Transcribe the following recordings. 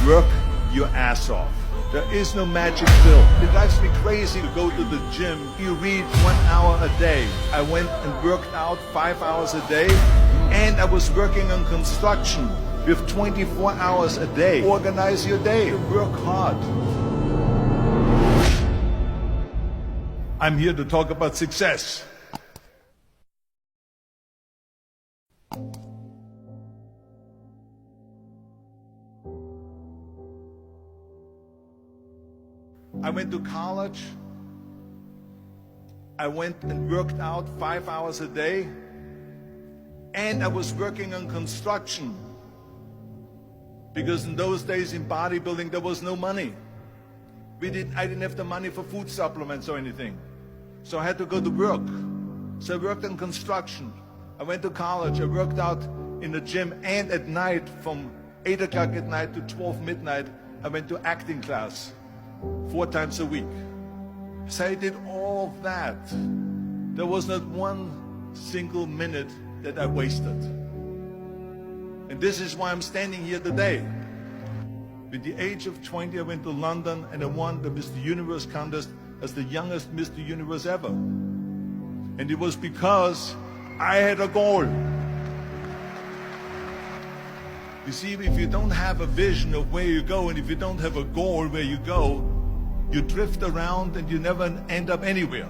work your ass off. There is no magic pill. It drives me crazy to go to the gym. You read 1 hour a day. I went and worked out 5 hours a day, and I was working on construction with 24 hours a day. Organize your day. Work hard. I'm here to talk about success. I went to college. I went and worked out 5 hours a day, and I was working on construction. Because in those days in bodybuilding, there was no money. I didn't have the money for food supplements or anything. So I had to go to work. So I worked on construction. I went to college. I worked out in the gym, and at night, from 8 o'clock at night to 12 midnight, I went to acting class 4 times a week. So I did all that. There was not one single minute that I wasted. And this is why I'm standing here today. At the age of 20, I went to London and I won the Mr. Universe contest as the youngest Mr. Universe ever. And it was because I had a goal. You see, if you don't have a vision of where you go, and if you don't have a goal where you go, you drift around and you never end up anywhere.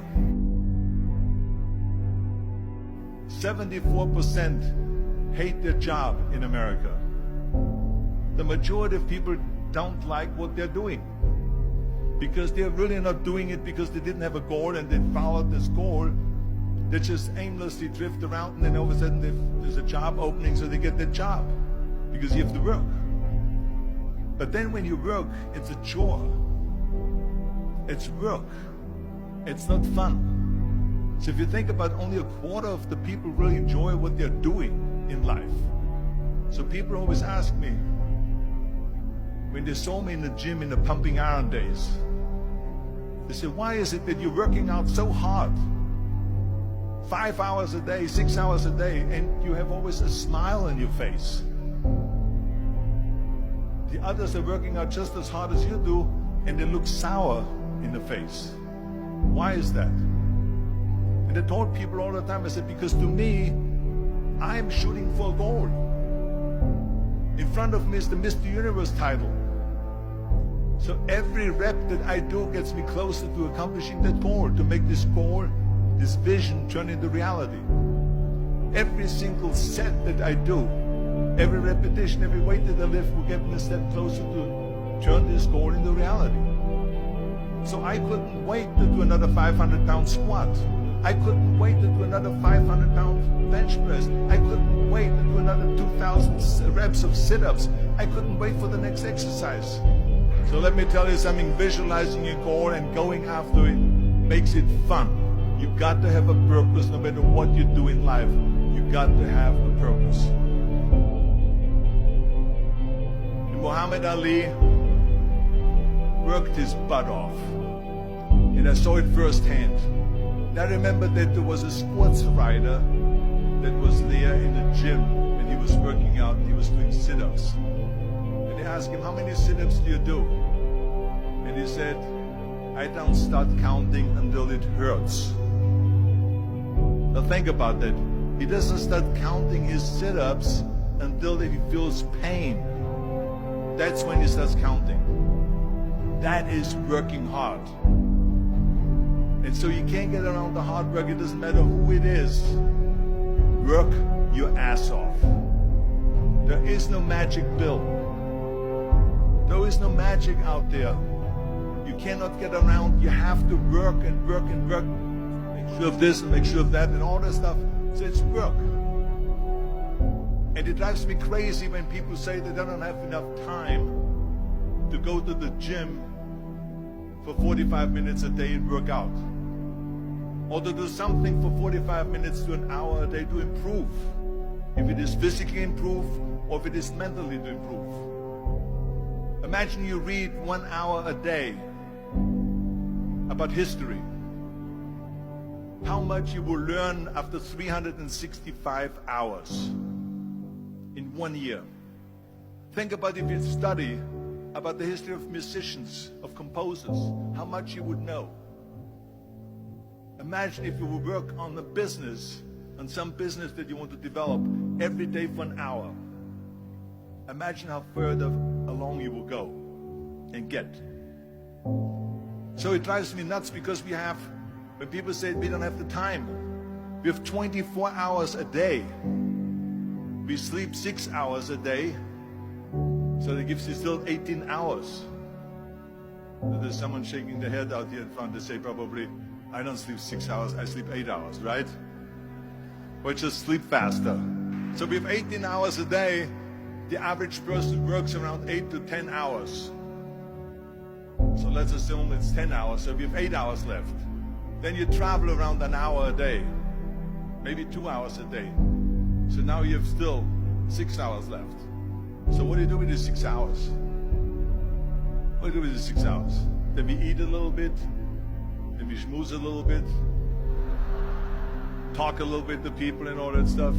74% hate their job in America. The majority of people don't like what they're doing because they're really not doing it because they didn't have a goal and they followed this goal. They just aimlessly drift around, and then all of a sudden there's a job opening, so they get their job because you have to work. But then when you work, it's a chore. It's work. It's not fun. So if you think about, only a quarter of the people really enjoy what they're doing in life. So people always ask me, when they saw me in the gym in the pumping iron days, they say, why is it that you're working out so hard? 5 hours a day, 6 hours a day, and you have always a smile on your face. The others are working out just as hard as you do, and they look sour in the face. Why is that? And I told people all the time, I said, because to me, I'm shooting for a goal. In front of me is the Mr. Universe title. So every rep that I do gets me closer to accomplishing that goal, to make this goal, this vision, turn into reality. Every single set that I do, every repetition, every weight that I lift will get me a step closer to turn this goal into reality. So I couldn't wait to do another 500-pound squat. I couldn't wait to do another 500-pound bench press. I couldn't wait to do another 2,000 reps of sit-ups. I couldn't wait for the next exercise. So let me tell you something, visualizing your goal and going after it makes it fun. You got to have a purpose no matter what you do in life. You got to have a purpose. And Muhammad Ali worked his butt off. And I saw it firsthand. And I remember that there was a sports writer that was there in the gym and he was working out, he was doing sit-ups. And they asked him, how many sit-ups do you do? And he said, I don't start counting until it hurts. Now think about that. He doesn't start counting his sit-ups until he feels pain. That's when he starts counting. That is working hard. And so you can't get around the hard work. It doesn't matter who it is. Work your ass off. There is no magic pill. There is no magic out there. You cannot get around. You have to work and work and work. Make sure of this and make sure of that and all that stuff. So it's work. And it drives me crazy when people say that they don't have enough time to go to the gym for 45 minutes a day and work out. Or to do something for 45 minutes to an hour a day to improve. If it is physically improve or if it is mentally to improve. Imagine you read 1 hour a day about history. How much you will learn after 365 hours in 1 year. Think about if you study about the history of musicians, of composers, how much you would know. Imagine if you would work on a business, on some business that you want to develop every day for an hour. Imagine how further along you will go and get. So it drives me nuts because we have, when people say we don't have the time, we have 24 hours a day. We sleep 6 hours a day, so that gives you still 18 hours. There's someone shaking their head out here in front. They say probably, I don't sleep 6 hours, I sleep 8 hours, right? Or just sleep faster. So we have 18 hours a day. The average person works around 8 to 10 hours. So let's assume it's 10 hours, so we have 8 hours left. Then you travel around an hour a day, maybe 2 hours a day. So now you have still 6 hours left. So what do you do with these 6 hours? What do you do with these 6 hours? Then we eat a little bit, then we schmooze a little bit, talk a little bit to people and all that stuff.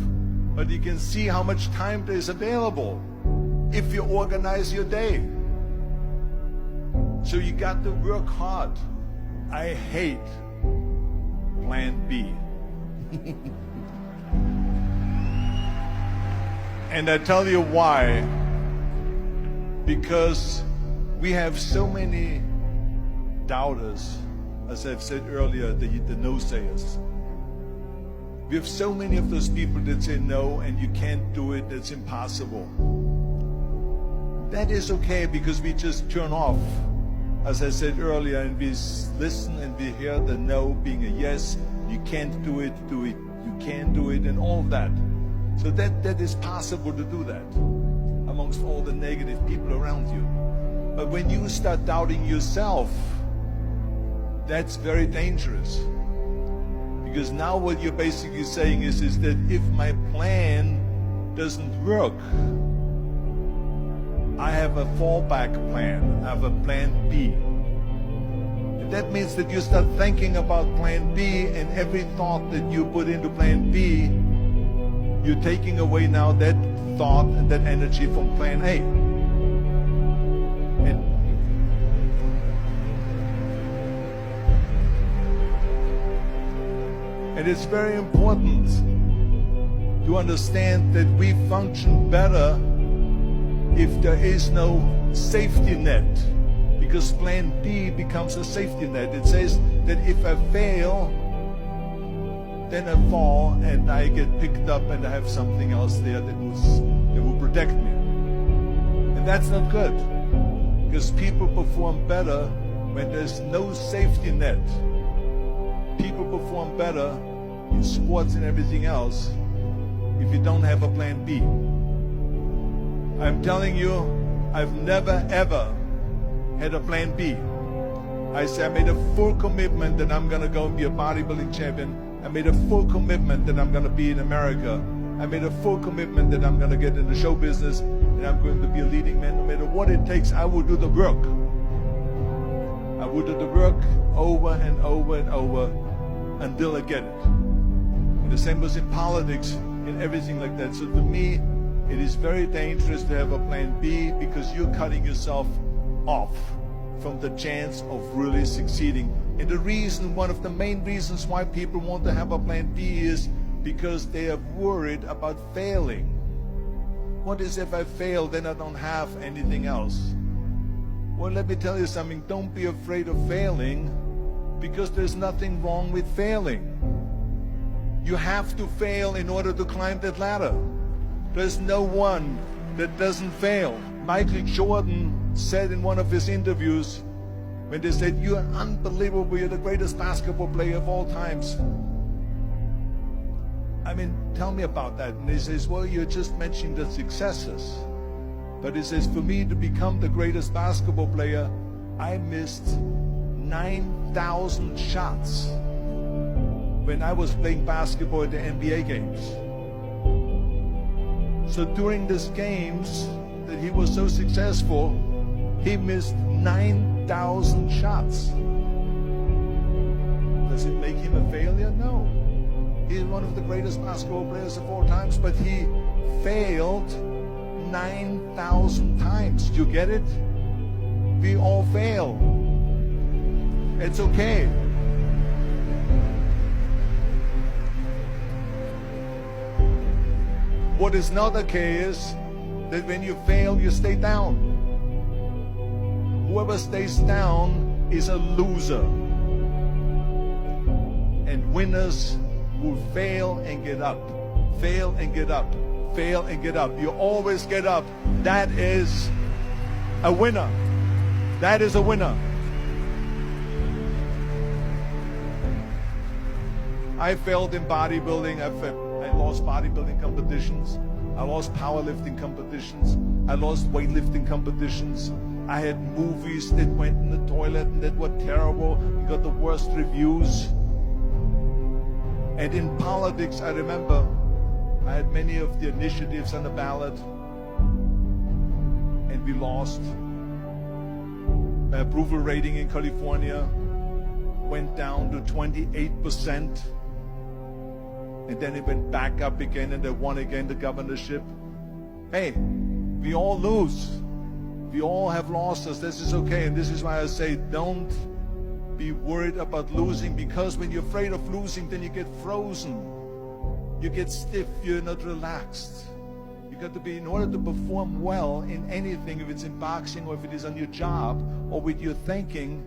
But you can see how much time there is available if you organize your day. So you got to work hard. I hate plan B. And I tell you why. Because we have so many doubters, as I've said earlier, the no-sayers. We have so many of those people that say no and you can't do it, it's impossible. That is okay because we just turn off, as I said earlier, and we listen and we hear the no being a yes. You can't do it, you can't do it, and all that. So that is possible to do that amongst all the negative people around you. But when you start doubting yourself, that's very dangerous. Because now what you're basically saying is that if my plan doesn't work, I have a fallback plan, I have a plan B. And that means that you start thinking about plan B, and every thought that you put into plan B, you're taking away now that thought and that energy from plan A. And it's very important to understand that we function better if there is no safety net, because plan B becomes a safety net. It says that if I fail, then I fall and I get picked up and I have something else there that will protect me. And that's not good, because people perform better when there's no safety net. People perform better in sports and everything else if you don't have a plan B. I'm telling you, I've never ever had a plan B. I made a full commitment that I'm gonna go and be a bodybuilding champion. I made a full commitment that I'm gonna be in America. I made a full commitment that I'm gonna get in the show business and I'm going to be a leading man. No matter what it takes, I will do the work. I will do the work over and over and over until I get it. And the same was in politics, in everything like that. So to me, it is very dangerous to have a plan B, because you're cutting yourself off from the chance of really succeeding. And the reason, one of the main reasons why people want to have a plan B is because they are worried about failing. What is if I fail, then I don't have anything else? Well, let me tell you something. Don't be afraid of failing, because there's nothing wrong with failing. You have to fail in order to climb that ladder. There's no one that doesn't fail. Michael Jordan said in one of his interviews, when they said, "You're unbelievable, you're the greatest basketball player of all times." I mean, tell me about that. And he says, "Well, you're just mentioning the successes." But he says, for me to become the greatest basketball player, I missed 9,000 shots when I was playing basketball at the NBA games. So during these games that he was so successful, he missed 9,000 shots. Does it make him a failure? No. He's one of the greatest basketball players of all times, but he failed 9,000 times. Do you get it? We all fail. It's okay. What is not okay is that when you fail, you stay down. Whoever stays down is a loser. And winners will fail and get up. Fail and get up. Fail and get up. You always get up. That is a winner. That is a winner. I failed in bodybuilding. I lost bodybuilding competitions. I lost powerlifting competitions. I lost weightlifting competitions. I had movies that went in the toilet and that were terrible and got the worst reviews. And in politics, I remember I had many of the initiatives on the ballot, and we lost. My approval rating in California went down to 28%, and then it went back up again, and I won again the governorship. Hey, we all lose. We all have losses. This is okay, and this is why I say don't be worried about losing, because when you're afraid of losing, then you get frozen. You get stiff, you're not relaxed. You got to be, in order to perform well in anything, if it's in boxing or if it is on your job or with your thinking,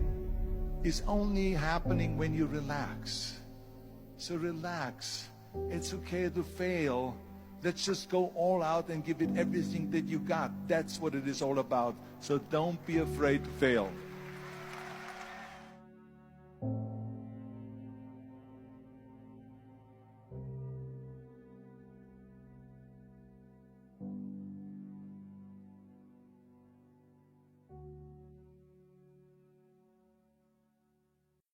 is only happening when you relax. So relax. It's okay to fail. Let's just go all out and give it everything that you got. That's what it is all about. So don't be afraid to fail.